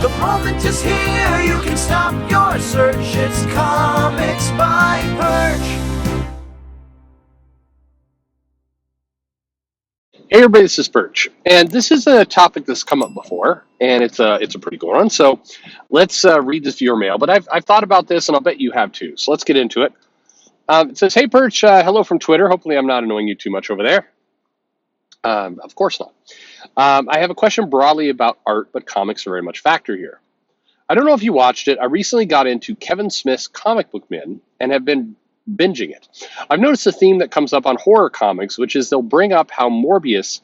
The moment is here, you can stop your search. It's Comics by Perch. Hey everybody, this is Perch, and this is a topic that's come up before, and it's a pretty good one. So let's read this viewer mail. But I've thought about this, and I'll bet you have too. So let's get into it. It says, "Hey Perch, hello from Twitter. Hopefully I'm not annoying you too much over there. Of course not. I have a question broadly about art, but comics are very much a factor here. I don't know if you watched it. I recently got into Kevin Smith's Comic Book Men and have been binging it. I've noticed a theme that comes up on horror comics, which is they'll bring up how Morbius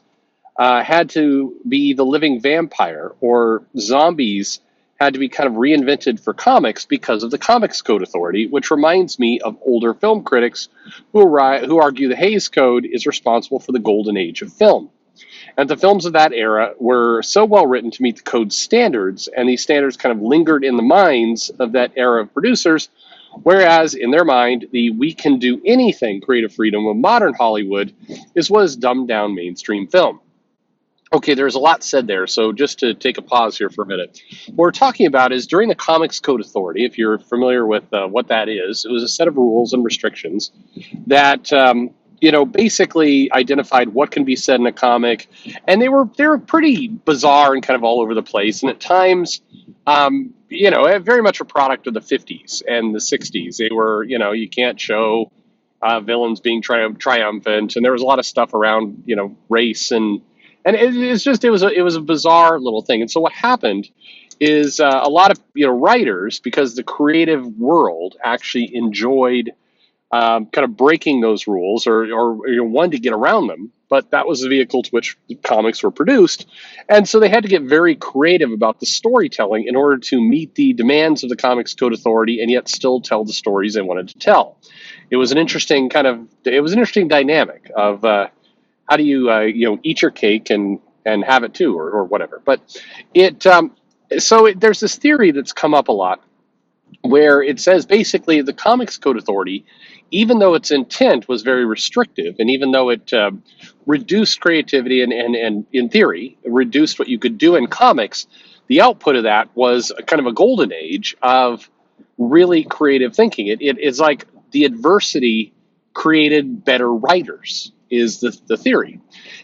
had to be the living vampire, or zombies had to be kind of reinvented for comics because of the Comics Code Authority, which reminds me of older film critics who argue the Hays Code is responsible for the golden age of film. And the films of that era were so well written to meet the code's standards, and these standards kind of lingered in the minds of that era of producers, whereas in their mind, the we can do anything creative freedom of modern Hollywood is what is dumbed down mainstream film. Okay, there's a lot said there, so just to take a pause here for a minute. What we're talking about is during the Comics Code Authority, if you're familiar with what that is, it was a set of rules and restrictions that basically identified what can be said in a comic, and they were pretty bizarre and kind of all over the place, and at times, very much a product of the 50s and the 60s. They were, you can't show villains being triumphant, and there was a lot of stuff around, race and it was a bizarre little thing. And so what happened is a lot of writers, because the creative world actually enjoyed kind of breaking those rules, or wanted to get around them, but that was the vehicle to which the comics were produced, and so they had to get very creative about the storytelling in order to meet the demands of the Comics Code Authority and yet still tell the stories they wanted to tell. It was an interesting dynamic of how do you eat your cake and have it too, or whatever. But there's this theory that's come up a lot where it says basically the Comics Code Authority, even though its intent was very restrictive, and even though it reduced creativity and in theory reduced what you could do in comics, the output of that was a kind of a golden age of really creative thinking. It is like the adversity created better writers, is the theory.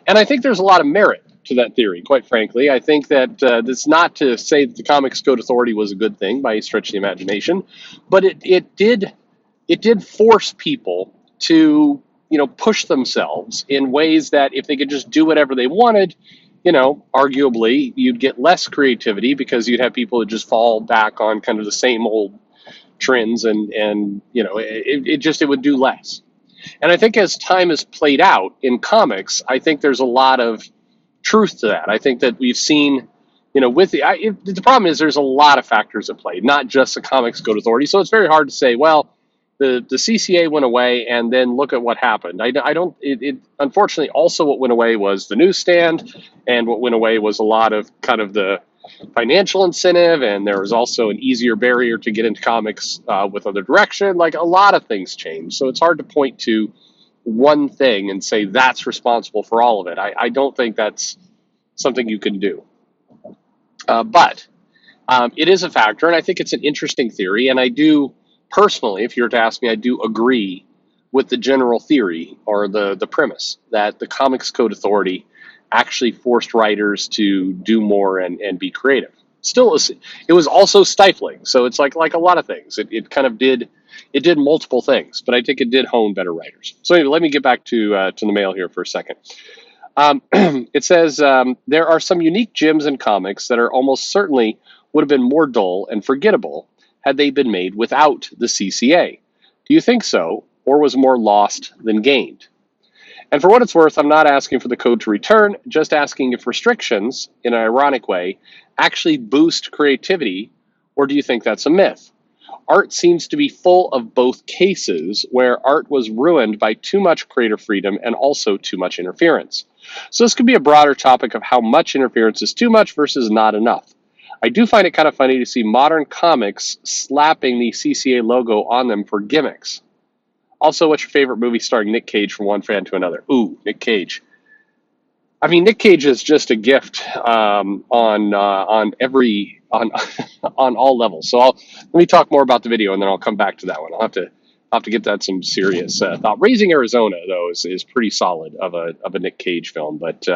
And I think there's a lot of merit to that theory, quite frankly. I think that that's not to say that the Comics Code Authority was a good thing by any stretch of the imagination, but it did force people to push themselves in ways that if they could just do whatever they wanted, arguably you'd get less creativity because you'd have people that just fall back on kind of the same old trends, and it would do less. And I think as time has played out in comics, I think there's a lot of truth to that. I think that we've seen, the problem is there's a lot of factors at play, not just the Comics Code Authority. So it's very hard to say, well, the CCA went away and then look at what happened. I don't, unfortunately, also what went away was the newsstand, and what went away was a lot of kind of the financial incentive, and there was also an easier barrier to get into comics with other direction. Like, a lot of things changed, so it's hard to point to one thing and say that's responsible for all of it. I don't think that's something you can do, but it is a factor, and I think it's an interesting theory, and I do personally, if you were to ask me, I do agree with the general theory, or the premise, that the Comics Code Authority actually forced writers to do more and be creative. Still, it was also stifling. So it's like a lot of things. It kind of did multiple things, but I think it did hone better writers. So anyway, let me get back to the mail here for a second. It says there are some unique gems in comics that are almost certainly would have been more dull and forgettable had they been made without the CCA. Do you think so, or was more lost than gained? And for what it's worth, I'm not asking for the code to return, just asking if restrictions, in an ironic way, actually boost creativity, or do you think that's a myth? Art seems to be full of both cases, where art was ruined by too much creative freedom and also too much interference. So this could be a broader topic of how much interference is too much versus not enough. I do find it kind of funny to see modern comics slapping the CCA logo on them for gimmicks. Also, what's your favorite movie starring Nick Cage from one fan to another? Ooh, Nick Cage. I mean, Nick Cage is just a gift on every on on all levels. So let me talk more about the video, and then I'll come back to that one. I'll have to get that some serious thought. Raising Arizona though is pretty solid of a Nick Cage film, but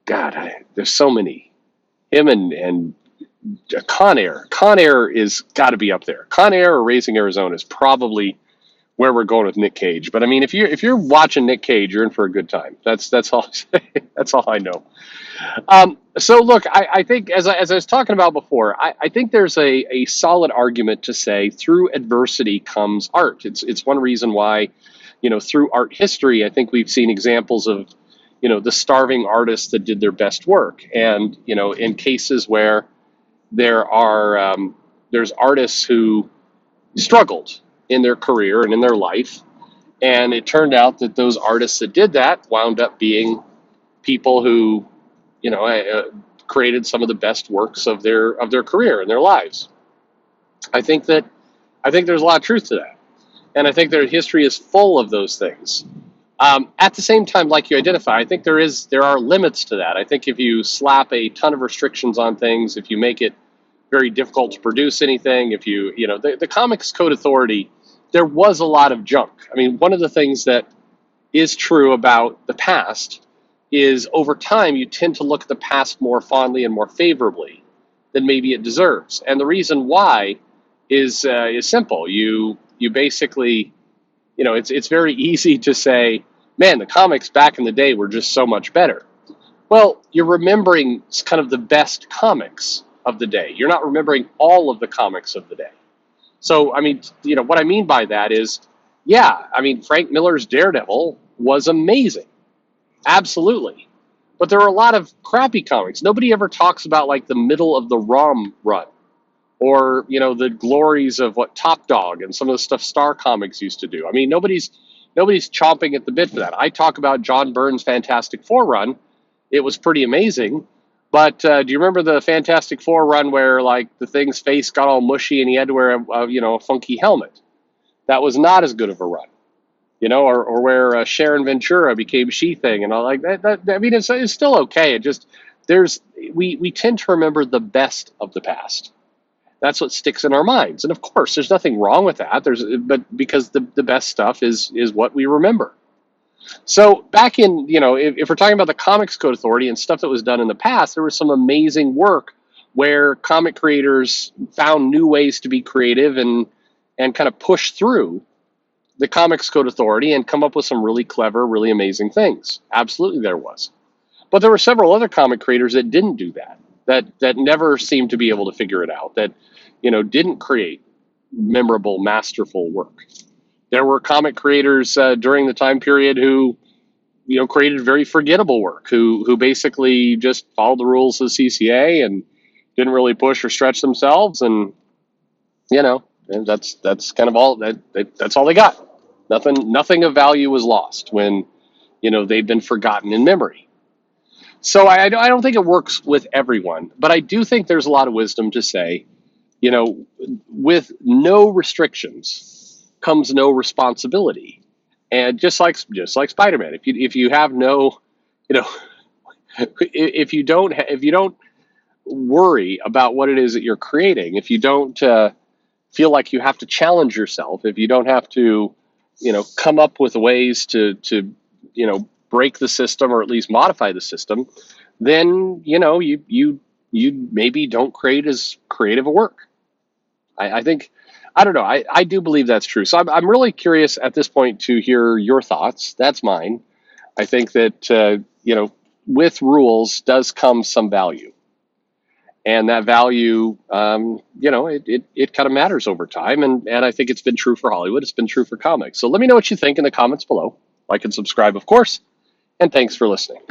God, there's so many. Him and Con Air. Con Air is got to be up there. Con Air or Raising Arizona is probably where we're going with Nick Cage. But I mean, if you're watching Nick Cage, you're in for a good time. That's all. That's all I know. So look, I think as I was talking about before, I think there's a solid argument to say through adversity comes art. It's one reason why, through art history, I think we've seen examples of, the starving artists that did their best work, and in cases where there's artists who struggled in their career and in their life, and it turned out that those artists that did that wound up being people who created some of the best works of their career and their lives. I think that I think there's a lot of truth to that, and I think their history is full of those things. At the same time, like you identify, I think there are limits to that. I think if you slap a ton of restrictions on things, if you make it very difficult to produce anything, if the Comics Code Authority, there was a lot of junk. I mean, one of the things that is true about the past is over time you tend to look at the past more fondly and more favorably than maybe it deserves. And the reason why is simple. You basically, it's very easy to say, man, the comics back in the day were just so much better. Well, you're remembering kind of the best comics of the day. You're not remembering all of the comics of the day. So, I mean, what I mean by that is, yeah, I mean, Frank Miller's Daredevil was amazing. Absolutely. But there are a lot of crappy comics. Nobody ever talks about like the middle of the ROM run, or, the glories of what Top Dog and some of the stuff Star Comics used to do. I mean, nobody's chomping at the bit for that. I talk about John Byrne's Fantastic Four run. It was pretty amazing. But do you remember the Fantastic Four run where like the Thing's face got all mushy and he had to wear a funky helmet? That was not as good of a run. Or where Sharon Ventura became She-Thing and all like that. I mean, it's still okay. It just we tend to remember the best of the past. That's what sticks in our minds, and of course, there's nothing wrong with that. But because the best stuff is what we remember. So back in, if we're talking about the Comics Code Authority and stuff that was done in the past, there was some amazing work where comic creators found new ways to be creative and kind of push through the Comics Code Authority and come up with some really clever, really amazing things. Absolutely there was. But there were several other comic creators that didn't do that never seemed to be able to figure it out, that, didn't create memorable, masterful work. There were comic creators during the time period who, created very forgettable work, who basically just followed the rules of CCA and didn't really push or stretch themselves, and and that's kind of all that's all they got. Nothing of value was lost when they've been forgotten in memory. So I don't think it works with everyone, but I do think there's a lot of wisdom to say, with no restrictions comes no responsibility, and just like Spider-Man, if you have no, if you don't worry about what it is that you're creating, if you don't feel like you have to challenge yourself, if you don't have to, come up with ways to break the system or at least modify the system, then you maybe don't create as creative a work. I think, I don't know. I do believe that's true. So I'm really curious at this point to hear your thoughts. That's mine. I think that with rules does come some value. And that value, it kind of matters over time. And I think it's been true for Hollywood. It's been true for comics. So let me know what you think in the comments below. Like and subscribe, of course. And thanks for listening.